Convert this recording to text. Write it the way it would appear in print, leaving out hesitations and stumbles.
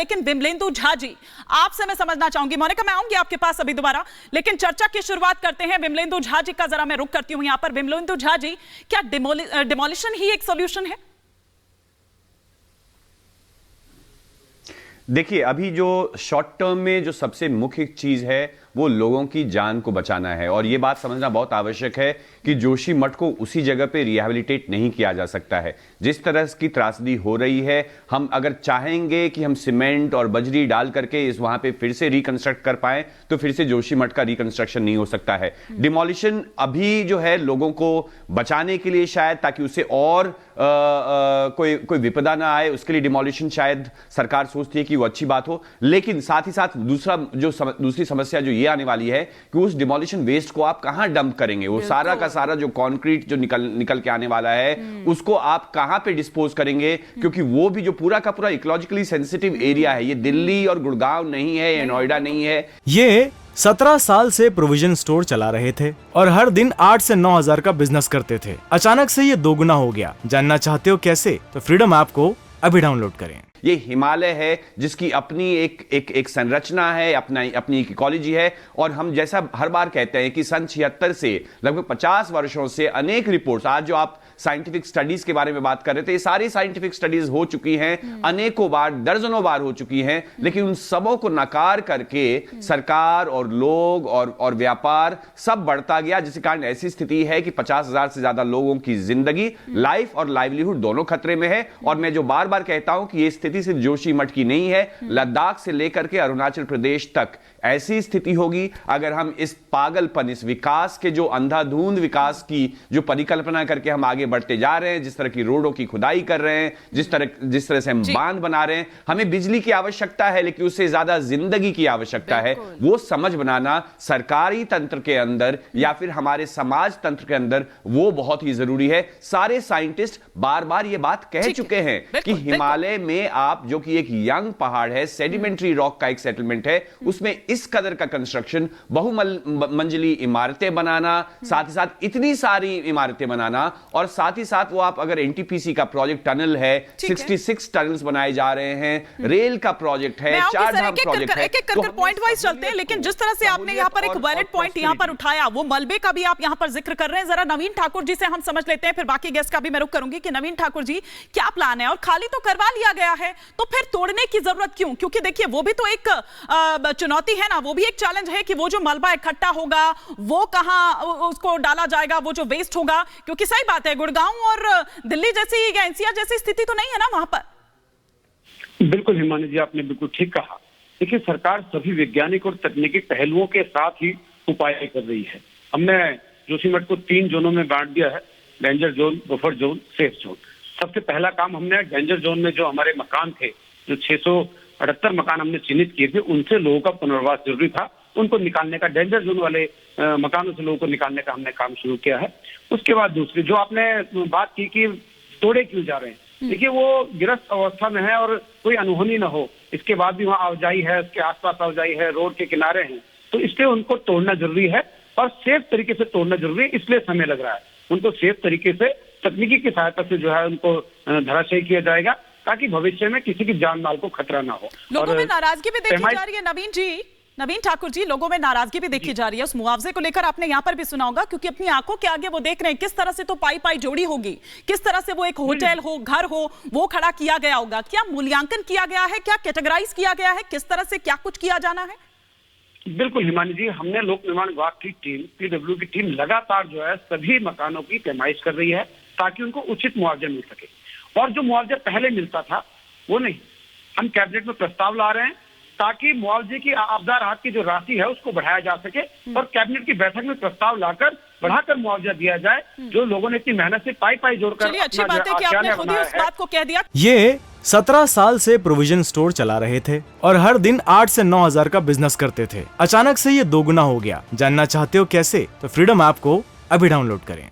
लेकिन विमलेंदु झा जी, आपसे मैं समझना चाहूंगी, मोनिका मैं आऊंगी आपके पास अभी दोबारा, लेकिन चर्चा की शुरुआत करते हैं विमलेंदु झा जी का। जरा मैं रुक करती हूं यहां पर। विमलेंदु झा जी, क्या डिमोलिशन ही एक सॉल्यूशन है? देखिए, अभी जो शॉर्ट टर्म में जो सबसे मुख्य चीज है वो लोगों की जान को बचाना है, और ये बात समझना बहुत आवश्यक है कि जोशीमठ को उसी जगह पे रिहैबिलिटेट नहीं किया जा सकता है। जिस तरह की त्रासदी हो रही है, हम अगर चाहेंगे कि हम सीमेंट और बजरी डाल करके इस वहां पे फिर से रिकंस्ट्रक्ट कर पाए, तो फिर से जोशीमठ का रिकंस्ट्रक्शन नहीं हो सकता है। डिमोलिशन अभी जो है लोगों को बचाने के लिए, शायद ताकि उससे और कोई विपदा ना आए, उसके लिए डिमोलिशन शायद सरकार सोचती है कि वो अच्छी बात हो। लेकिन साथ ही साथ दूसरी समस्या जो ये आने वाली है कि उस डिमोलिशन वेस्ट को आप कहां डंप करेंगे। वो सारा का सारा जो कंक्रीट जो निकल के आने वाला है, उसको आप कहां पे डिस्पोज करेंगे, क्योंकि वो भी जो पूरा का पूरा इकोलॉजिकली सेंसिटिव एरिया है, ये दिल्ली और गुड़गांव नहीं है, ये नोएडा नहीं है। ये 17 साल से प्रोविजन स्टोर चला रहे थे और हर दिन 8 से 9 हजार का बिजनेस करते थे। अचानक से ये दोगुना हो गया। जानना चाहते हो कैसे? तो फ्रीडम ऐप को अभी डाउनलोड करें। ये हिमालय है जिसकी अपनी एक संरचना है, अपनी इकोलॉजी है, और हम जैसा हर बार कहते हैं कि सन 76 से लगभग 50 वर्षों से अनेक रिपोर्ट्स, आज जो आप साइंटिफिक स्टडीज के बारे में बात कर रहे थे, ये सारी साइंटिफिक स्टडीज हो चुकी हैं, अनेकों बार, दर्जनों बार हो चुकी हैं, लेकिन उन सबों को नकार करके सरकार और लोग और व्यापार सब बढ़ता गया, जिसके कारण ऐसी स्थिति है कि 50,000 से ज्यादा लोगों की जिंदगी, लाइफ और लाइवलीहुड दोनों खतरे में है। और मैं जो बार बार कहता हूं कि ये स्थिति सिर्फ जोशीमठ की नहीं है, लद्दाख से लेकर के अरुणाचल प्रदेश तक ऐसी स्थिति होगी अगर हम इस पागलपन, इस विकास के जो अंधाधुंध विकास की जो परिकल्पना करके हम आगे बढ़ते जा रहे हैं, जिस तरह की रोडों की खुदाई कर रहे हैं, जिस तरह से हम बांध बना रहे हैं। हमें बिजली की आवश्यकता है, लेकिन उससे ज्यादा जिंदगी की आवश्यकता है। वो समझ बनाना सरकारी तंत्र के अंदर या फिर हमारे समाज तंत्र के अंदर वो बहुत ही जरूरी है। सारे साइंटिस्ट बार बार ये बात कह चुके हैं कि हिमालय में आप, जो कि एक यंग पहाड़ है, सेडिमेंट्री रॉक का एक सेटलमेंट है, उसमें इस कदर का कंस्ट्रक्शन, बहुमंजिली इमारतें बनाना, साथ ही साथ इतनी सारी इमारतें बनाना, और साथ ही साथ वो आप अगर एनटीपीसी का प्रोजेक्ट टनल है, 66 टनल्स बनाए जा रहे हैं, रेल का प्रोजेक्ट है, चार धाम प्रोजेक्ट है। एक कर पॉइंट वाइज चलते हैं, लेकिन जिस तरह से आपने यहाँ पर एक वैलिड पॉइंट यहाँ पर उठाया, वो मलबे का भी आप यहाँ पर जिक्र कर रहे हैं। जरा नवीन ठाकुर जी से हम समझ लेते हैं, फिर बाकी गेस्ट का भी मैं रुख करूंगी कि नवीन ठाकुर जी क्या प्लान है। और खाली तो करवा लिया गया है, तो फिर तोड़ने की जरूरत क्यों? क्योंकि देखिए वो भी तो एक चुनौती है ना, वो भी एक चैलेंज है कि वो जो मलबा इकट्ठा होगा वो कहां उसको डाला जाएगा, वो जो वेस्ट होगा। क्योंकि सही बात है, गुड़गांव और दिल्ली जैसी या एनसीआर जैसी स्थिति तो नहीं है ना वहां पर। बिल्कुल हिमानी जी, आपने बिल्कुल ठीक कहा। देखिए, सरकार सभी वैज्ञानिक और तकनीकी पहलुओं के साथ ही उपाय कर रही है। हमने जोशीमठ को 3 जोनों में बांट दिया है, danger zone, buffer zone, safe zone. सबसे पहला काम हमने डेंजर जोन में जो हमारे मकान थे, जो 678 मकान हमने चिन्हित किए थे, उनसे लोगों का पुनर्वास जरूरी था, उनको निकालने का, डेंजर जोन वाले मकानों से लोगों को निकालने का हमने काम शुरू किया है। उसके बाद दूसरी जो आपने बात की कि तोड़े क्यों जा रहे हैं, देखिए वो गिरफ्त अवस्था में है और कोई अनहोनी ना हो, इसके बाद भी वहाँ आवाजाही है, उसके आसपास आवाजाही है, रोड के किनारे हैं, तो इसलिए उनको तोड़ना जरूरी है और सेफ तरीके से तोड़ना जरूरी है। इसलिए समय लग रहा है। उनको सेफ तरीके से तकनीकी की सहायता से जो है उनको धराशायी किया जाएगा, ताकि भविष्य में किसी की जान माल को खतरा ना हो। लोगों में नाराजगी भी देखी जा रही है नवीन ठाकुर जी, लोगों में नाराजगी भी देखी जा रही है उस मुआवजे को लेकर। आपने यहां पर भी सुना होगा, क्योंकि अपनी आंखों के आगे वो देख रहे हैं किस तरह से तो पाई जोड़ी होगी, किस तरह से वो एक होटल हो, घर हो, वो खड़ा किया गया होगा। क्या मूल्यांकन किया गया है? क्या कैटेगराइज किया गया है? किस तरह से क्या कुछ किया जाना है? बिल्कुल हिमानी जी, हमने लोक निर्माण विभाग की टीम, पीडब्ल्यू की टीम लगातार जो है सभी मकानों की पैमाइश कर रही है, ताकि उनको उचित मुआवजा मिल सके। और जो मुआवजा पहले मिलता था वो नहीं, हम कैबिनेट में प्रस्ताव ला रहे हैं ताकि मुआवजे की, आपदा राहत की जो राशि है उसको बढ़ाया जा सके, और कैबिनेट की बैठक में प्रस्ताव लाकर बढ़ाकर मुआवजा दिया जाए, जो लोगों ने इतनी मेहनत से पाई जोड़कर। अच्छी बात है कि आपने खुद ही उस बात को कह दिया। ये 17 साल से प्रोविजन स्टोर चला रहे थे और हर दिन 8 से 9 हजार का बिजनेस करते थे। अचानक से ये दोगुना हो गया। जानना चाहते हो कैसे? तो फ्रीडम ऐप को अभी डाउनलोड करें।